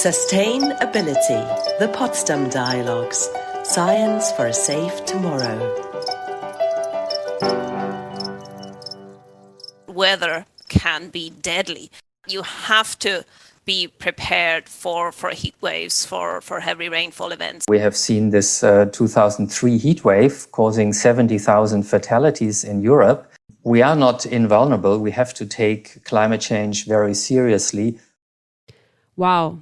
Sustainability, the Potsdam Dialogues, Science for a Safe Tomorrow. Weather can be deadly. You have to be prepared for heat waves, for heavy rainfall events. We have seen this 2003 heat wave causing 70,000 fatalities in Europe. We are not invulnerable. We have to take climate change very seriously. Wow,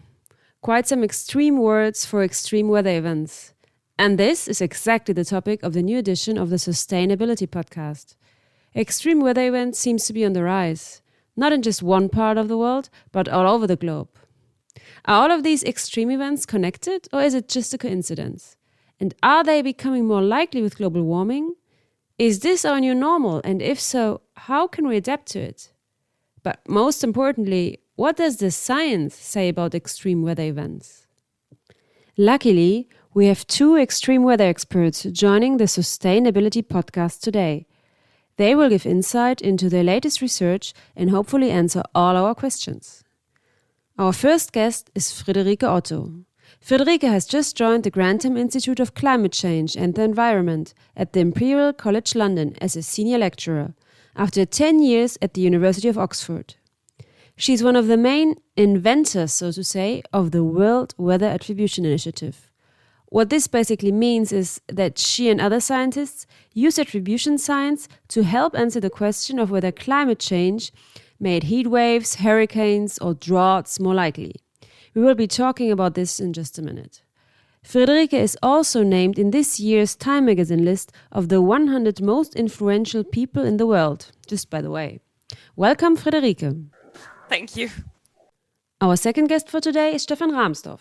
quite some extreme words for extreme weather events. And this is exactly the topic of the new edition of the Sustainability podcast. Extreme weather events seems to be on the rise, not in just one part of the world, but all over the globe. Are all of these extreme events connected, or is it just a coincidence? And are they becoming more likely with global warming? Is this our new normal, and if so, how can we adapt to it? But most importantly, what does the science say about extreme weather events? Luckily, we have two extreme weather experts joining the Sustainability podcast today. They will give insight into their latest research and hopefully answer all our questions. Our first guest is Friederike Otto. Friederike has just joined the Grantham Institute of Climate Change and the Environment at the Imperial College London as a senior lecturer, after 10 years at the University of Oxford. She's one of the main inventors, so to say, of the World Weather Attribution Initiative. What this basically means is that she and other scientists use attribution science to help answer the question of whether climate change made heat waves, hurricanes, or droughts more likely. We will be talking about this in just a minute. Friederike is also named in this year's Time magazine list of the 100 most influential people in the world, just by the way. Welcome, Friederike. Thank you. Our second guest for today is Stefan Rahmstorf.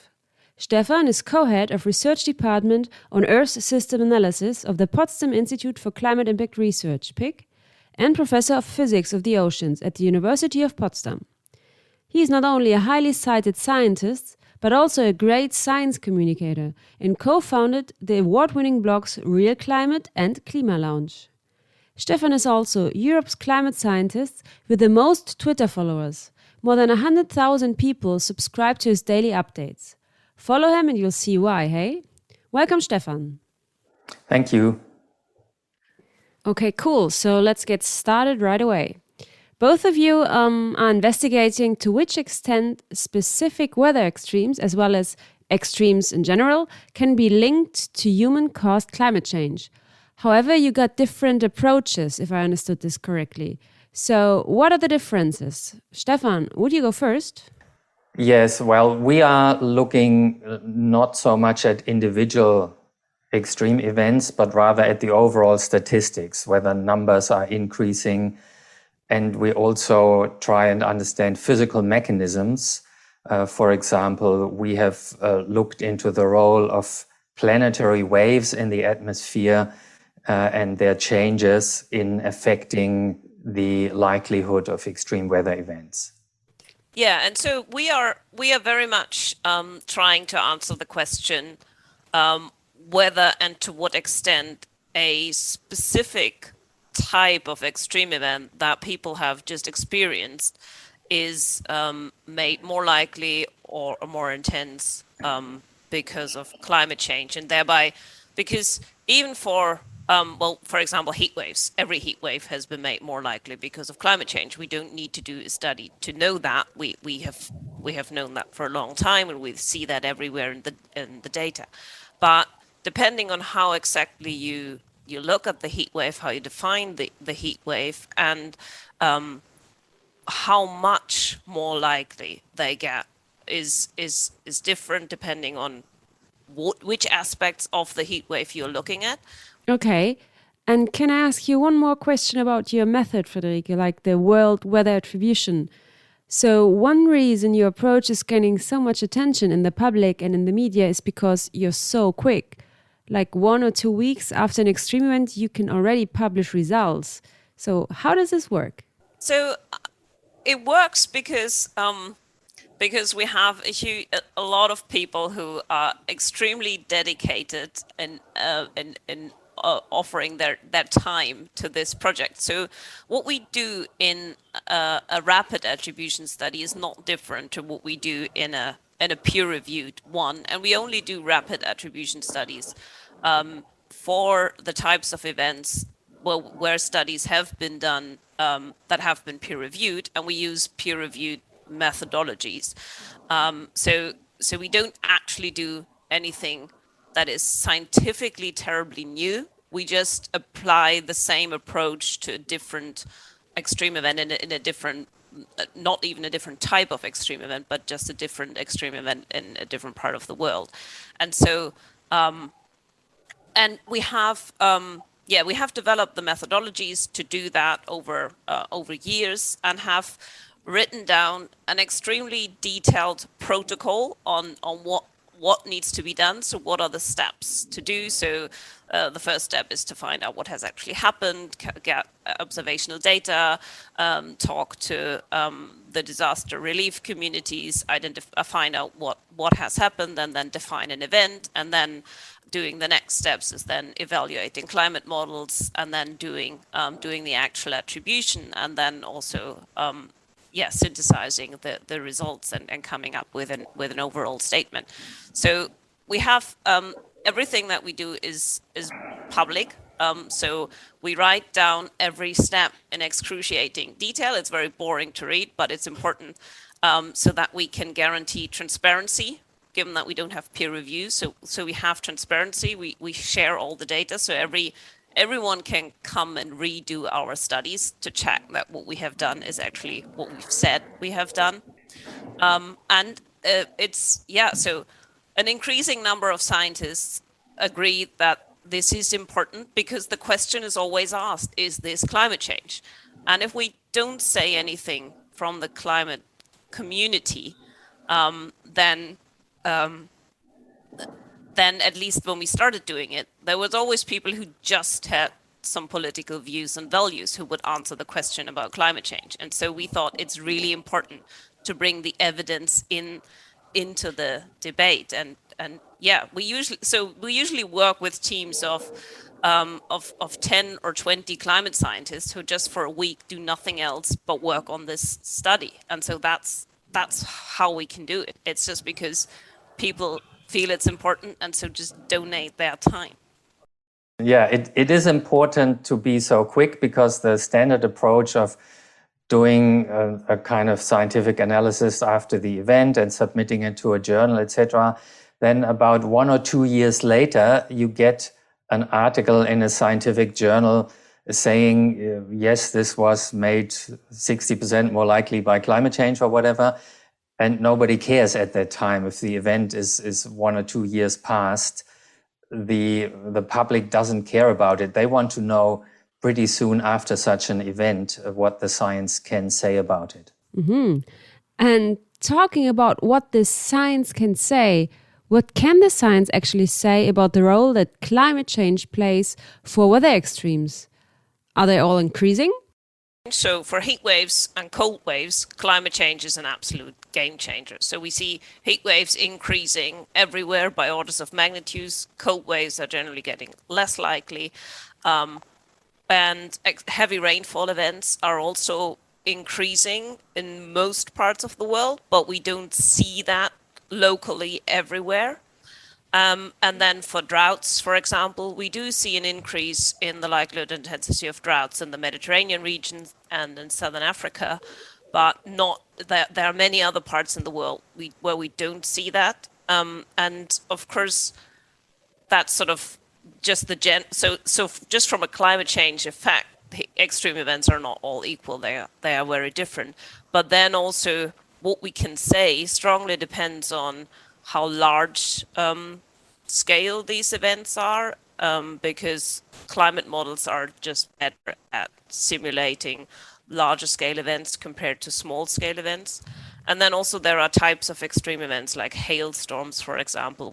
Stefan is co-head of Research Department on Earth System Analysis of the Potsdam Institute for Climate Impact Research, PIC, and Professor of Physics of the Oceans at the University of Potsdam. He is not only a highly cited scientist, but also a great science communicator and co-founded the award-winning blogs Real Climate and Klima Lounge. Stefan is also Europe's climate scientist with the most Twitter followers. More than 100,000 people subscribe to his daily updates. Follow him and you'll see why, hey? Welcome, Stefan. Thank you. Okay, cool. So let's get started right away. Both of you are investigating to which extent specific weather extremes, as well as extremes in general, can be linked to human-caused climate change. However, you got different approaches, if I understood this correctly. So what are the differences? Stefan, would you go first? Yes, well, we are looking not so much at individual extreme events, but rather at the overall statistics, whether numbers are increasing. And we also try and understand physical mechanisms. For example, we have looked into the role of planetary waves in the atmosphere and their changes in affecting the likelihood of extreme weather events. Yeah, and so we are very much trying to answer the question whether and to what extent a specific type of extreme event that people have just experienced is made more likely or more intense because of climate change, and thereby because even for for example, heat waves. Every heat wave has been made more likely because of climate change. We don't need to do a study to know that. We have known that for a long time, and we see that everywhere in the data. But depending on how exactly you look at the heat wave, how you define the heat wave, and how much more likely they get is different depending on which aspects of the heat wave you're looking at. Okay. And can I ask you one more question about your method, Friederike, like the World Weather Attribution? So one reason your approach is gaining so much attention in the public and in the media is because you're so quick. Like 1 or 2 weeks after an extreme event, you can already publish results. So how does this work? So it works because we have a lot of people who are extremely dedicated and offering their time to this project. So what we do in a rapid attribution study is not different to what we do in a a peer-reviewed one. And we only do rapid attribution studies for the types of events where studies have been done that have been peer-reviewed, and we use peer-reviewed methodologies. So we don't actually do anything that is scientifically terribly new. We just apply the same approach to a different extreme event in a different, not even a different type of extreme event, but just a different extreme event in a different part of the world. And so, and we have developed the methodologies to do that over years, and have written down an extremely detailed protocol on what needs to be done. So what are the steps to do? So the first step is to find out what has actually happened, get observational data, talk to the disaster relief communities, find out what has happened, and then define an event. And then doing the next steps is then evaluating climate models, and then doing the actual attribution, and then also synthesizing the results and coming up with an overall statement. So we have everything that we do is public. So we write down every step in excruciating detail. It's very boring to read, but it's important so that we can guarantee transparency, given that we don't have peer review. So we have transparency. We share all the data. So everyone can come and redo our studies to check that what we have done is actually what we've said we have done. So an increasing number of scientists agree that this is important, because the question is always asked, is this climate change? And if we don't say anything from the climate community, then at least when we started doing it, there was always people who just had some political views and values who would answer the question about climate change. And so we thought it's really important to bring the evidence into the debate. And we usually work with teams of 10 or 20 climate scientists who just for a week do nothing else but work on this study. And so that's how we can do it. It's just because people feel it's important, and so just donate their time. Yeah, it is important to be so quick, because the standard approach of doing a kind of scientific analysis after the event and submitting it to a journal, etc., then about 1 or 2 years later, you get an article in a scientific journal saying, yes, this was made 60% more likely by climate change or whatever. And nobody cares at that time if the event is 1 or 2 years past. The public doesn't care about it. They want to know pretty soon after such an event what the science can say about it. Mm-hmm. And talking about what the science can say, what can the science actually say about the role that climate change plays for weather extremes? Are they all increasing? So for heat waves and cold waves, climate change is an absolute game changer. So we see heat waves increasing everywhere by orders of magnitudes. Cold waves are generally getting less likely. And heavy rainfall events are also increasing in most parts of the world, but we don't see that locally everywhere. And then for droughts, for example, we do see an increase in the likelihood and intensity of droughts in the Mediterranean region and in Southern Africa, but not that there are many other parts in the world where we don't see that. And of course, that's sort of just so just from a climate change effect, the extreme events are not all equal. They are very different. But then also what we can say strongly depends on how large scale these events are, because climate models are just better at simulating larger scale events compared to small scale events. And then also there are types of extreme events like hailstorms, for example,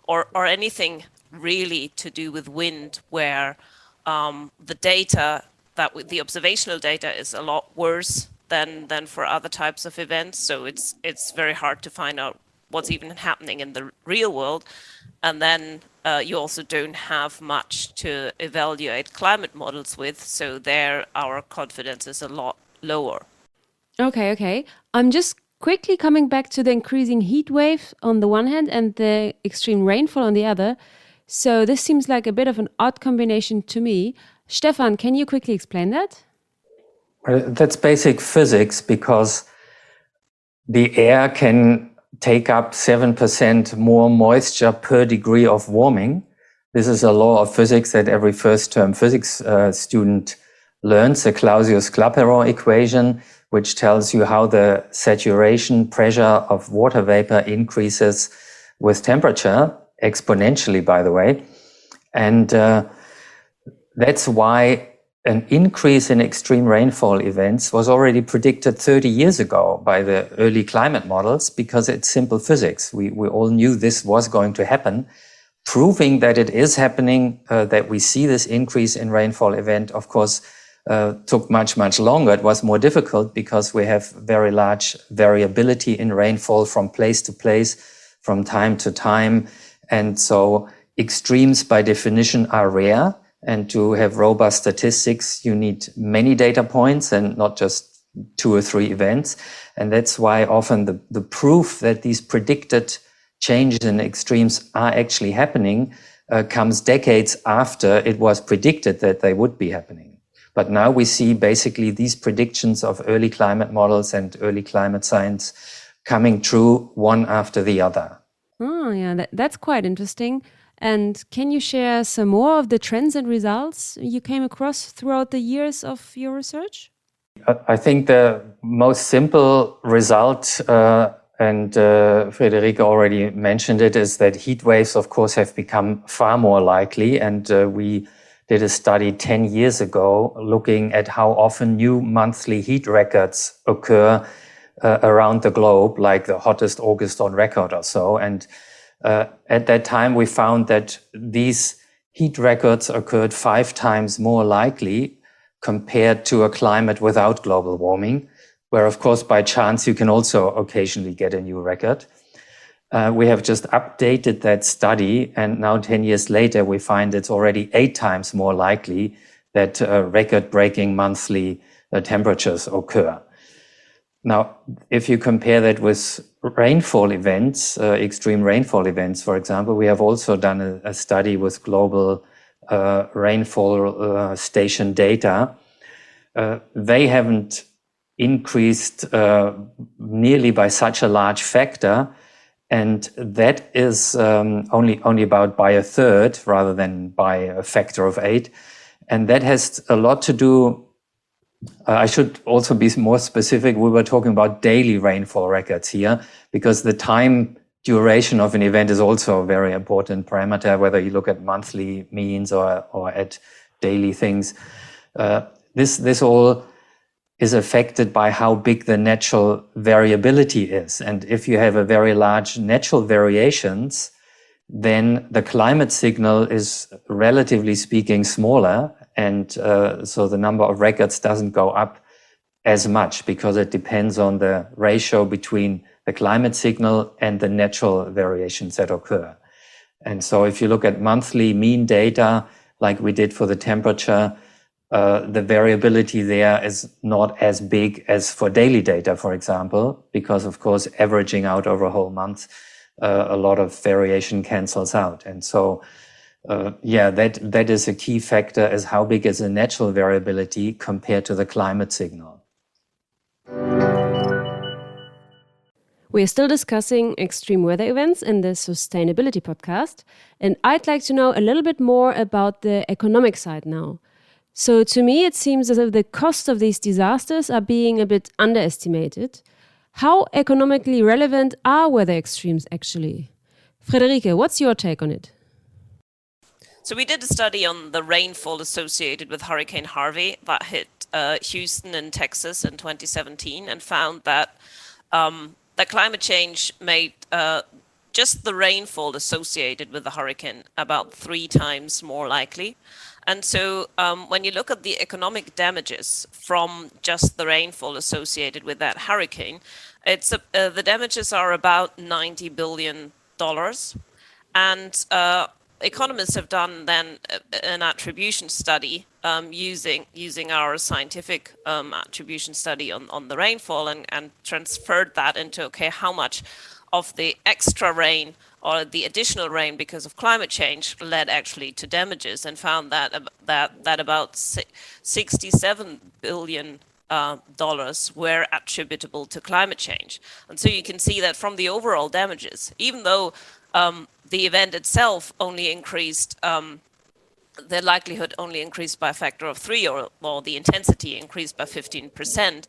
or anything really to do with wind, where the data the observational data is a lot worse than for other types of events. So it's very hard to find out what's even happening in the real world. And then you also don't have much to evaluate climate models with. So there our confidence is a lot lower. Okay. I'm just quickly coming back to the increasing heat wave on the one hand and the extreme rainfall on the other. So this seems like a bit of an odd combination to me. Stefan, can you quickly explain that? That's basic physics, because the air can take up 7% more moisture per degree of warming. This is a law of physics that every first-term physics student learns, the Clausius-Clapeyron equation, which tells you how the saturation pressure of water vapor increases with temperature, exponentially, by the way. And that's why an increase in extreme rainfall events was already predicted 30 years ago by the early climate models, because it's simple physics. We all knew this was going to happen. Proving that it is happening, that we see this increase in rainfall event, of course, took much, much longer. It was more difficult because we have very large variability in rainfall from place to place, from time to time. And so extremes by definition are rare. And to have robust statistics, you need many data points and not just 2 or 3 events. And that's why often the proof that these predicted changes in extremes are actually happening comes decades after it was predicted that they would be happening. But now we see basically these predictions of early climate models and early climate science coming true one after the other. Oh, yeah, that's quite interesting. And can you share some more of the trends and results you came across throughout the years of your research? I think the most simple result, and Friederike already mentioned it, is that heat waves, of course, have become far more likely. And we did a study 10 years ago looking at how often new monthly heat records occur around the globe, like the hottest August on record or so. And at that time, we found that these heat records occurred 5 times more likely compared to a climate without global warming, where, of course, by chance, you can also occasionally get a new record. We have just updated that study, and now 10 years later, we find it's already 8 times more likely that record-breaking monthly temperatures occur. Now, if you compare that with rainfall events, extreme rainfall events, for example, we have also done a study with global rainfall station data. They haven't increased nearly by such a large factor, and that is only about by a third rather than by a factor of 8. And that has a lot to do. I should also be more specific. We were talking about daily rainfall records here, because the time duration of an event is also a very important parameter, whether you look at monthly means or at daily things. This all is affected by how big the natural variability is. And if you have a very large natural variations, then the climate signal is, relatively speaking, smaller. And so the number of records doesn't go up as much, because it depends on the ratio between the climate signal and the natural variations that occur. And so if you look at monthly mean data, like we did for the temperature, the variability there is not as big as for daily data, for example, because, of course, averaging out over a whole month, a lot of variation cancels out. And so that is a key factor, is how big is the natural variability compared to the climate signal. We are still discussing extreme weather events in the Sustainability podcast, and I'd like to know a little bit more about the economic side now. So to me, it seems as if the cost of these disasters are being a bit underestimated. How economically relevant are weather extremes actually? Friederike, what's your take on it? So we did a study on the rainfall associated with Hurricane Harvey that hit Houston in Texas in 2017, and found that that climate change made just the rainfall associated with the hurricane about 3 times more likely. And so when you look at the economic damages from just the rainfall associated with that hurricane, the damages are about $90 billion. And economists have done then an attribution study using our scientific attribution study on the rainfall and transferred that into, okay, how much of the extra rain or the additional rain because of climate change led actually to damages, and found that about $67 billion dollars were attributable to climate change. And so you can see that from the overall damages, even though the event itself only increased, the likelihood only increased by a factor of 3, or the intensity increased by 15%,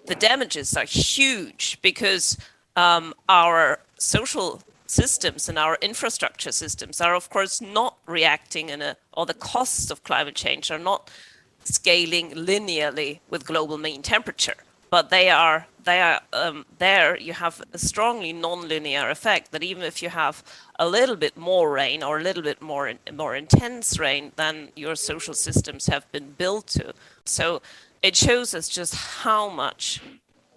the damages are huge because our social systems and our infrastructure systems are, of course, not reacting or the costs of climate change are not scaling linearly with global mean temperature, but they are there. You have a strongly non-linear effect that even if you have a little bit more rain or a little bit more intense rain than your social systems have been built to. So it shows us just how much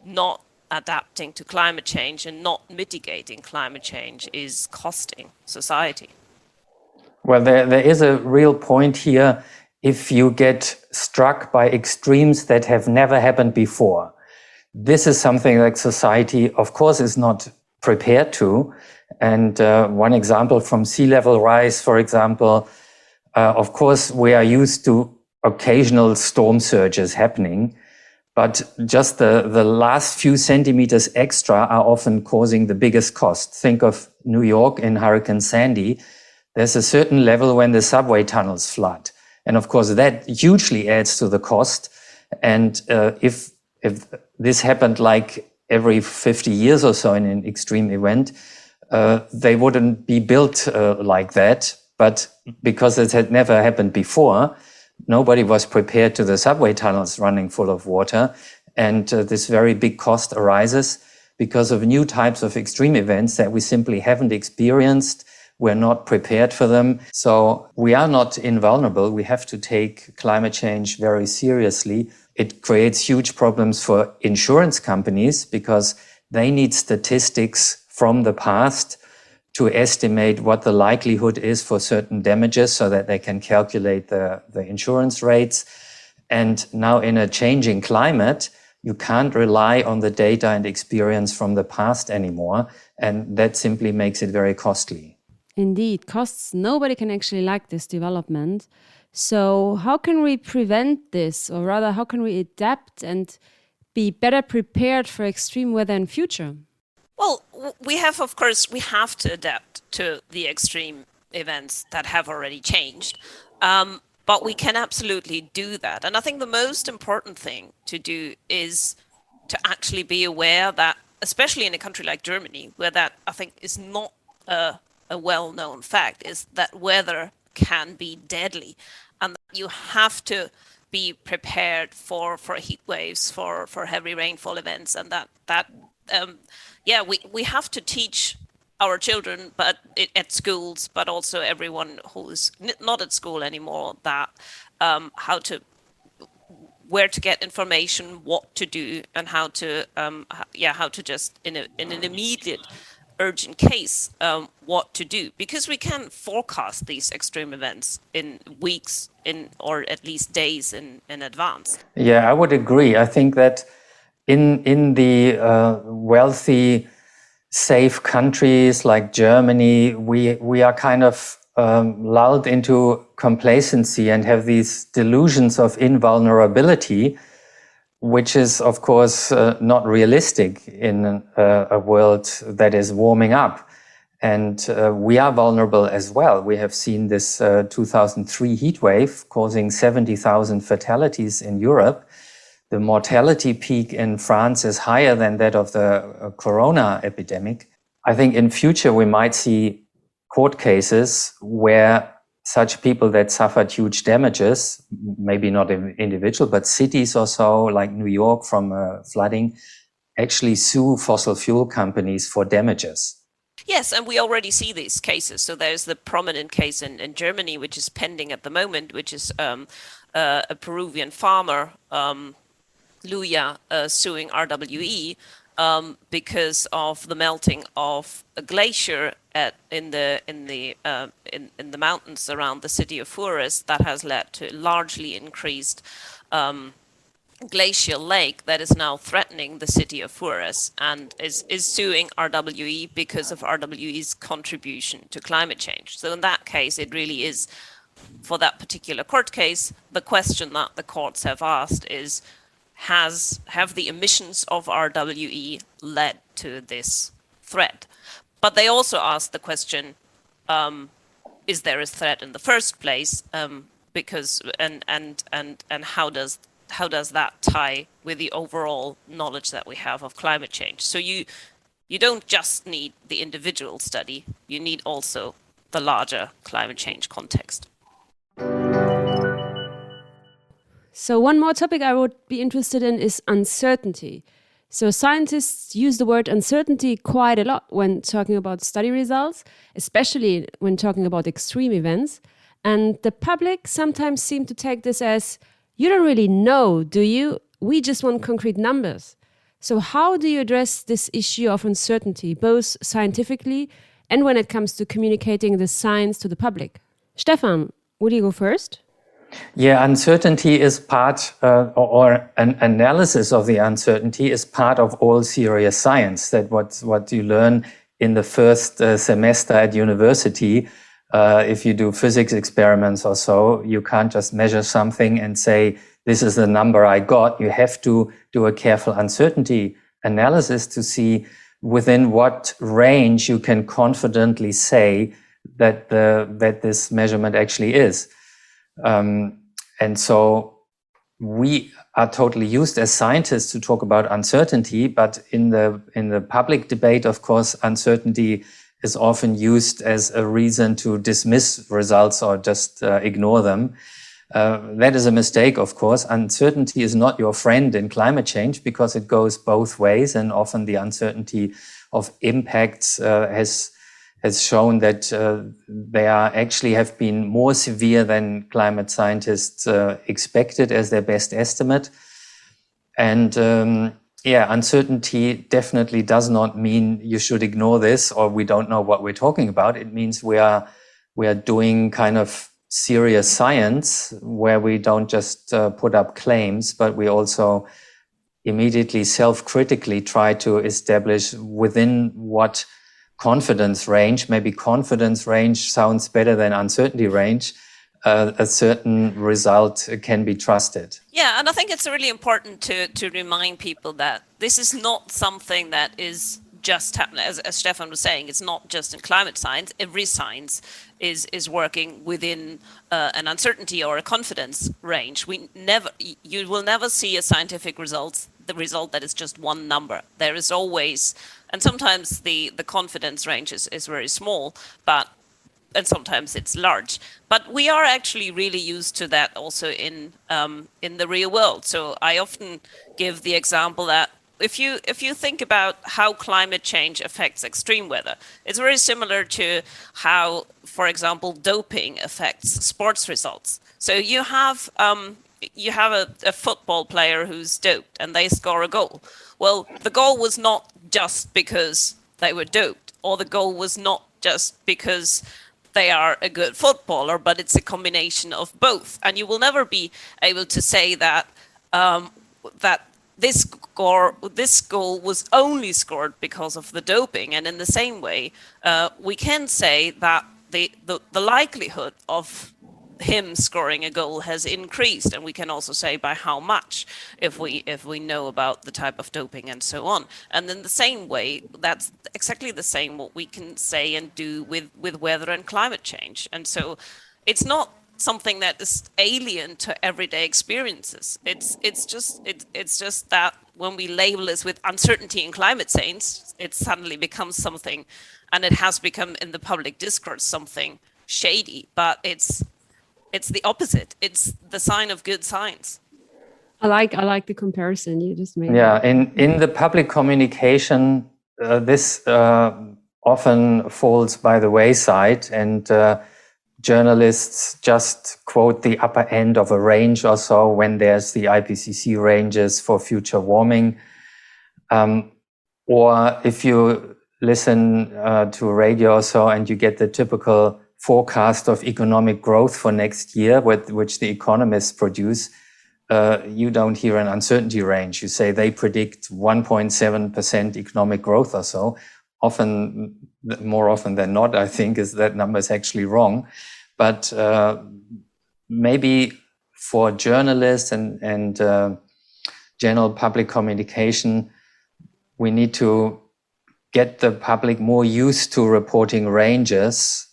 not adapting to climate change and not mitigating climate change is costing society. Well, there is a real point here. If you get struck by extremes that have never happened before, this is something that society, of course, is not prepared to. And one example from sea level rise, for example, of course, we are used to occasional storm surges happening, but just the last few centimeters extra are often causing the biggest cost. Think of New York in Hurricane Sandy. There's a certain level when the subway tunnels flood. And of course, that hugely adds to the cost. And if this happened like every 50 years or so in an extreme event, they wouldn't be built like that. But because it had never happened before, nobody was prepared to the subway tunnels running full of water. And this very big cost arises because of new types of extreme events that we simply haven't experienced. We're not prepared for them. So we are not invulnerable. We have to take climate change very seriously. It creates huge problems for insurance companies because they need statistics from the past to estimate what the likelihood is for certain damages so that they can calculate the insurance rates. And now in a changing climate, you can't rely on the data and experience from the past anymore. And that simply makes it very costly. Indeed, costs. Nobody can actually like this development. So how can we prevent this? Or rather, how can we adapt and be better prepared for extreme weather in future? Well, we have to adapt to the extreme events that have already changed. But we can absolutely do that. And I think the most important thing to do is to actually be aware that, especially in a country like Germany, where that I think is not a well-known fact, is that weather can be deadly, and that you have to be prepared for heat waves, for heavy rainfall events, and we have to teach our children, but at schools, but also everyone who's not at school anymore, that where to get information, what to do, and how to just in an immediate urgent case, what to do, because we can forecast these extreme events in weeks or at least days in advance. Yeah, I would agree. I think that in the wealthy, safe countries like Germany, we are kind of lulled into complacency and have these delusions of invulnerability, which is, of course, not realistic in a world that is warming up. And we are vulnerable as well. We have seen this 2003 heat wave causing 70,000 fatalities in Europe. The mortality peak in France is higher than that of the corona epidemic. I think in future we might see court cases where such people that suffered huge damages, maybe not individual, but cities or so, like New York from flooding, actually sue fossil fuel companies for damages. Yes, and we already see these cases. So there's the prominent case in Germany, which is pending at the moment, which is a Peruvian farmer, Luya, suing RWE because of the melting of a glacier in the mountains around the city of Forest that has led to largely increased glacial lake that is now threatening the city of Forest and is suing RWE because of RWE's contribution to climate change. So in that case, it really is, for that particular court case, the question that the courts have asked is, have the emissions of RWE led to this threat? But they also asked the question, is there a threat in the first place? Because and how does that tie with the overall knowledge that we have of climate change? So you don't just need the individual study, you need also the larger climate change context. So one more topic I would be interested in is uncertainty. So scientists use the word uncertainty quite a lot when talking about study results, especially when talking about extreme events. And the public sometimes seem to take this as, you don't really know, do you? We just want concrete numbers. So how do you address this issue of uncertainty, both scientifically and when it comes to communicating the science to the public? Stefan, would you go first? Yeah, uncertainty is part, or an analysis of the uncertainty is part of all serious science. That what you learn in the first semester at university. If you do physics experiments or so, you can't just measure something and say, this is the number I got. You have to do a careful uncertainty analysis to see within what range you can confidently say that this measurement actually is. And so we are totally used as scientists to talk about uncertainty, but in the public debate, of course, uncertainty is often used as a reason to dismiss results or just ignore them. That is a mistake, of course. Uncertainty is not your friend in climate change because it goes both ways, and often the uncertainty of impacts has shown that they actually have been more severe than climate scientists expected as their best estimate. And uncertainty definitely does not mean you should ignore this or we don't know what we're talking about. It means we are doing kind of serious science where we don't just put up claims, but we also immediately self-critically try to establish within what confidence range, maybe confidence range sounds better than uncertainty range, a certain result can be trusted. Yeah, and I think it's really important to remind people that this is not something that is just happening, as Stefan was saying, it's not just in climate science. Every science is working within an uncertainty or a confidence range. You will never see a scientific the result that is just one number. There is always, and sometimes the confidence range is very small, and sometimes it's large. But we are actually really used to that also in the real world. So I often give the example that if you think about how climate change affects extreme weather, it's very similar to how, for example, doping affects sports results. So you have a football player who's doped and they score a goal. Well, the goal was not just because they were doped, or the goal was not just because they are a good footballer, but it's a combination of both. And you will never be able to say that this goal was only scored because of the doping. And in the same way, we can say that the likelihood of him scoring a goal has increased, and we can also say by how much if we know about the type of doping and so on. And in the same way, that's exactly the same what we can say and do with weather and climate change. And so it's not something that is alien to everyday experiences. It's just that when we label this with uncertainty in climate change, it suddenly becomes something, and it has become in the public discourse something shady. But it's the opposite. It's the sign of good science. I like the comparison you just made. Yeah, in the public communication, this often falls by the wayside, and journalists just quote the upper end of a range or so when there's the IPCC ranges for future warming. Or if you listen to radio or so and you get the typical forecast of economic growth for next year, which the economists produce, you don't hear an uncertainty range. You say they predict 1.7% economic growth or so. More often than not, I think, is that number is actually wrong. But maybe for journalists and general public communication, we need to get the public more used to reporting ranges,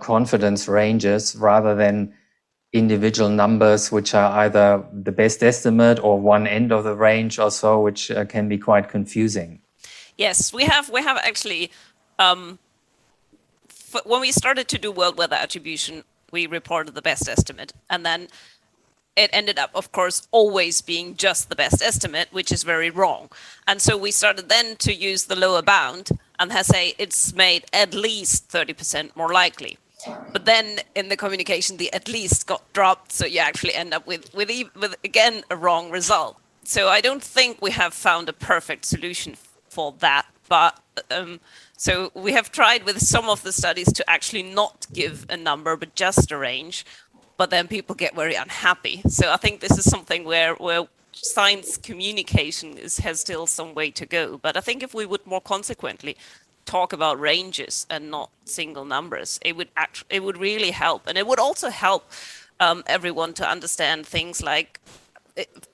confidence ranges, rather than individual numbers, which are either the best estimate or one end of the range or so, which can be quite confusing. Yes, we have actually, when we started to do world weather attribution, we reported the best estimate, and then it ended up, of course, always being just the best estimate, which is very wrong. And so we started then to use the lower bound and say it's made at least 30% more likely. But then in the communication, the at least got dropped, so you actually end up with again a wrong result. So I don't think we have found a perfect solution for that. But so we have tried with some of the studies to actually not give a number, but just a range. But then people get very unhappy. So I think this is something where science communication has still some way to go. But I think if we would more consequently talk about ranges and not single numbers, it would really help. And it would also help everyone to understand things like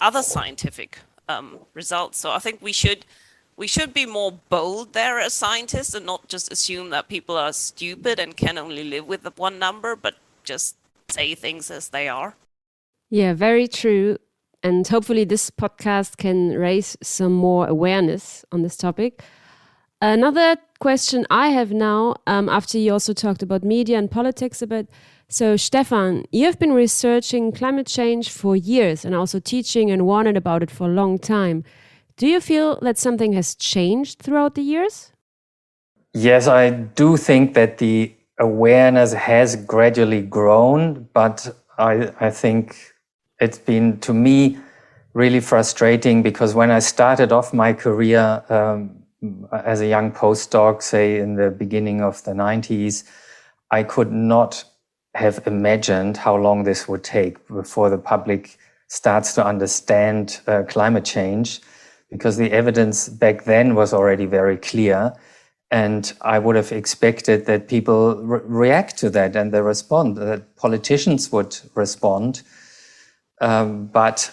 other scientific results. So I think we should be more bold there as scientists and not just assume that people are stupid and can only live with the one number, but just say things as they are. Yeah, very true. And hopefully this podcast can raise some more awareness on this topic. Another question I have now, after you also talked about media and politics a bit. So Stefan, you have been researching climate change for years and also teaching and warning about it for a long time. Do you feel that something has changed throughout the years? Yes, I do think that the awareness has gradually grown, but I think it's been, to me, really frustrating because when I started off my career as a young postdoc, say in the beginning of the 90s, I could not have imagined how long this would take before the public starts to understand climate change, because the evidence back then was already very clear. And I would have expected that people react to that and they respond, that politicians would respond. But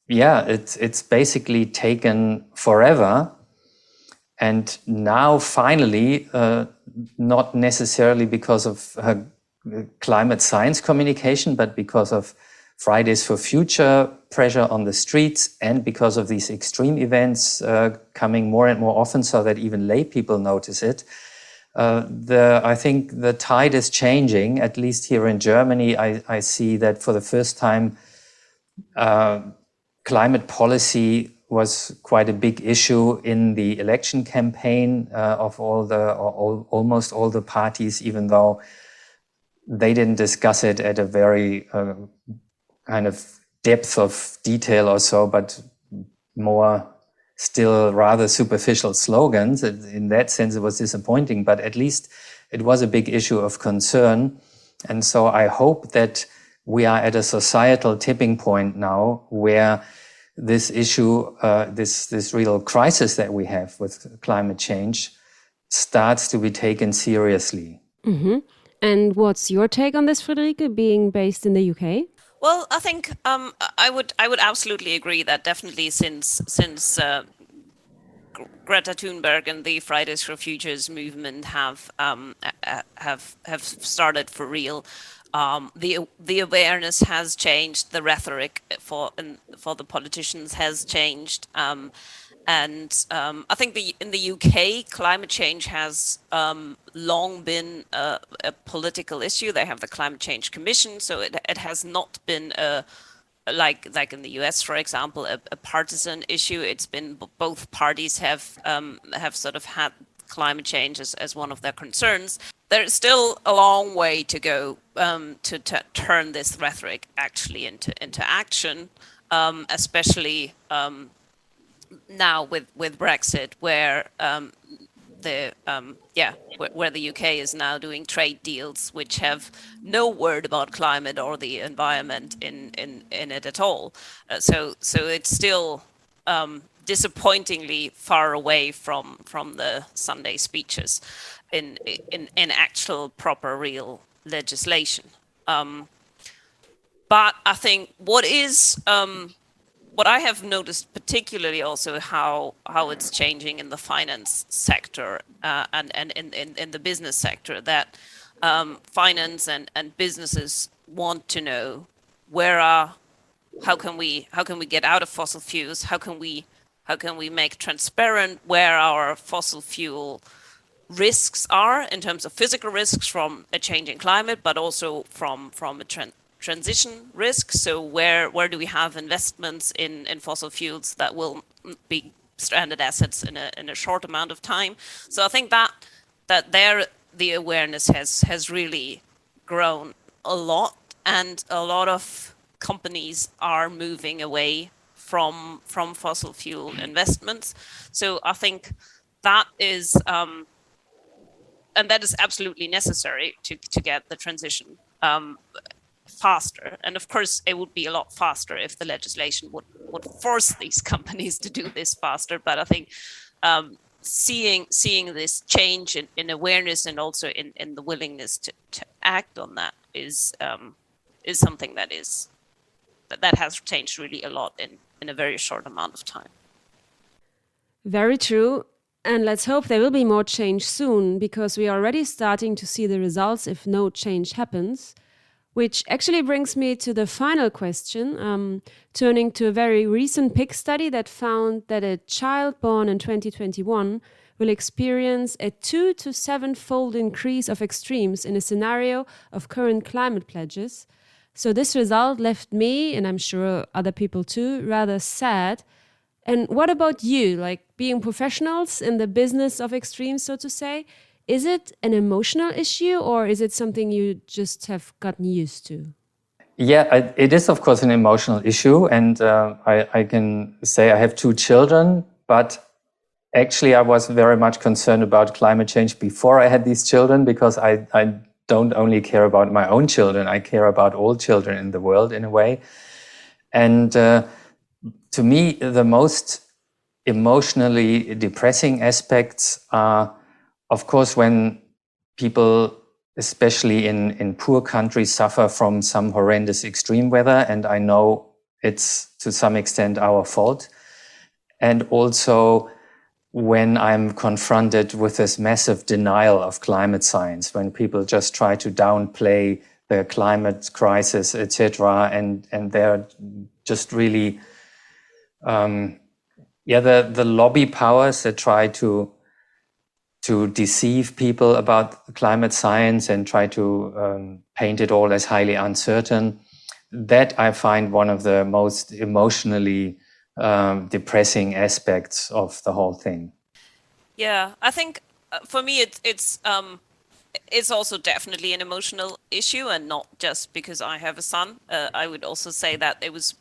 yeah, it's basically taken forever. And now finally, not necessarily because of climate science communication, but because of Fridays for Future pressure on the streets and because of these extreme events coming more and more often so that even lay people notice it. I think the tide is changing, at least here in Germany. I see that for the first time, climate policy was quite a big issue in the election campaign of almost all the parties, even though they didn't discuss it at a very kind of depth of detail or so, but more still rather superficial slogans. In that sense, it was disappointing, but at least it was a big issue of concern. And so I hope that we are at a societal tipping point now where this issue, this real crisis that we have with climate change starts to be taken seriously. Mm-hmm. And what's your take on this, Friederike, being based in the UK? Well, I think I would absolutely agree that definitely since Greta Thunberg and the Fridays for Futures movement have started for real, the awareness has changed, the rhetoric for the politicians has changed, and I think in the UK, climate change has long been a political issue. They have the Climate Change Commission, so it has not been like in the US, for example, a partisan issue. It's been both parties have sort of had climate change as one of their concerns. There's still a long way to go to turn this rhetoric actually into action, especially now with Brexit, where where the UK is now doing trade deals which have no word about climate or the environment in it at all. So it's still disappointingly far away from the Sunday speeches in actual proper real legislation. But I think what I have noticed particularly also how it's changing in the finance sector and in the business sector, that finance and businesses want to know how can we get out of fossil fuels, how can we make transparent where our fossil fuel risks are in terms of physical risks from a changing climate, but also from a transition risk. So where do we have investments in fossil fuels that will be stranded assets in a short amount of time? So I think that there the awareness has really grown a lot, and a lot of companies are moving away from fossil fuel investments. So I think that is and that is absolutely necessary to get the transition faster. And of course, it would be a lot faster if the legislation would force these companies to do this faster. But I think seeing this change in awareness and also in the willingness to act on that is something that has changed really a lot in a very short amount of time. Very true. And let's hope there will be more change soon, because we are already starting to see the results if no change happens. Which actually brings me to the final question, turning to a very recent PIC study that found that a child born in 2021 will experience a 2 to 7-fold increase of extremes in a scenario of current climate pledges. So this result left me, and I'm sure other people too, rather sad. And what about you, like being professionals in the business of extremes, so to say? Is it an emotional issue, or is it something you just have gotten used to? Yeah, it is, of course, an emotional issue. And I can say I have 2 children, but actually I was very much concerned about climate change before I had these children, because I don't only care about my own children, I care about all children in the world in a way. And to me, the most emotionally depressing aspects are, of course, when people, especially in poor countries, suffer from some horrendous extreme weather, and I know it's to some extent our fault. And also when I'm confronted with this massive denial of climate science, when people just try to downplay the climate crisis, etc., and they're just really, the lobby powers that try to deceive people about climate science and try to paint it all as highly uncertain. That I find one of the most emotionally depressing aspects of the whole thing. Yeah, I think for me it's also definitely an emotional issue, and not just because I have a son. I would also say that it was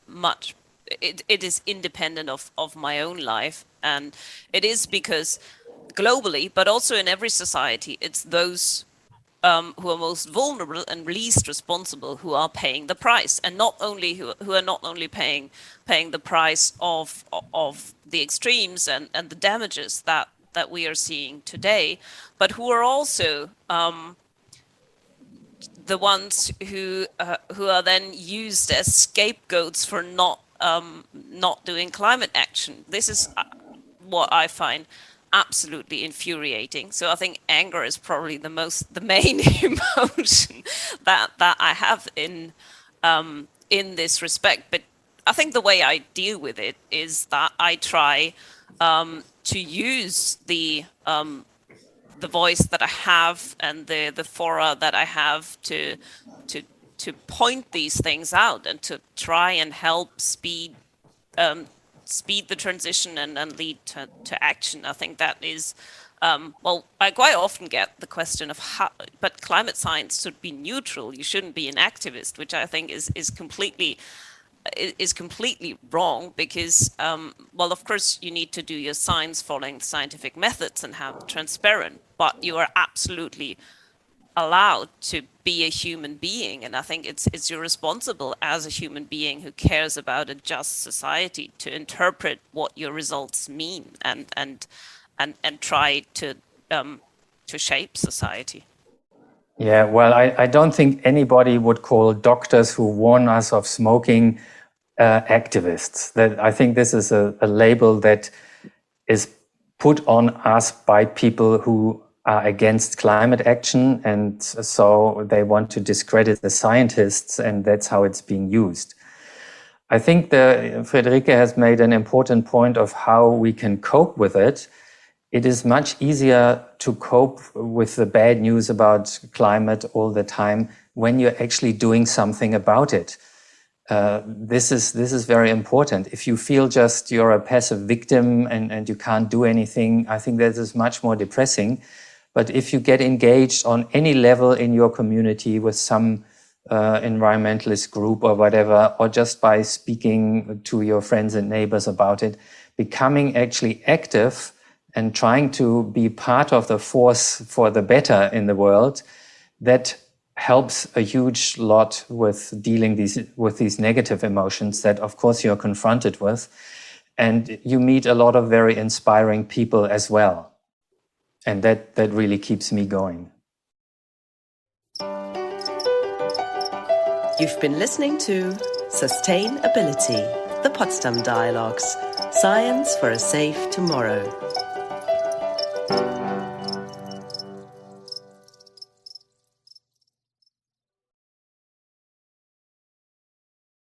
much. It is independent of my own life, and it is because globally, but also in every society, it's those who are most vulnerable and least responsible who are paying the price, and not only who are not only paying the price of the extremes and the damages that we are seeing today, but who are also the ones who are then used as scapegoats for not doing climate action. This is what I find absolutely infuriating. So I think anger is probably the main emotion that I have in this respect. But I think the way I deal with it is that I try to use the voice that I have and the fora that I have to point these things out and to try and help speed the transition and lead to action. I think that is, I quite often get the question of how, but climate science should be neutral. You shouldn't be an activist, which I think is completely is completely wrong because, well, of course, you need to do your science following scientific methods and have transparent, but you are absolutely allowed to be a human being. And I think it's you're responsible as a human being who cares about a just society to interpret what your results mean and try to shape society. Yeah, well, I don't think anybody would call doctors who warn us of smoking activists. That I think this is a label that is put on us by people who are against climate action, and so they want to discredit the scientists, and that's how it's being used. I think Friederike has made an important point of how we can cope with it. It is much easier to cope with the bad news about climate all the time when you're actually doing something about it. This is very important. If you feel just you're a passive victim and you can't do anything, I think that is much more depressing. But if you get engaged on any level in your community with some environmentalist group or whatever, or just by speaking to your friends and neighbors about it, becoming actually active and trying to be part of the force for the better in the world, that helps a huge lot with dealing with these negative emotions that, of course, you're confronted with. And you meet a lot of very inspiring people as well. And that really keeps me going. You've been listening to Sustainability, the Potsdam Dialogues, Science for a Safe Tomorrow.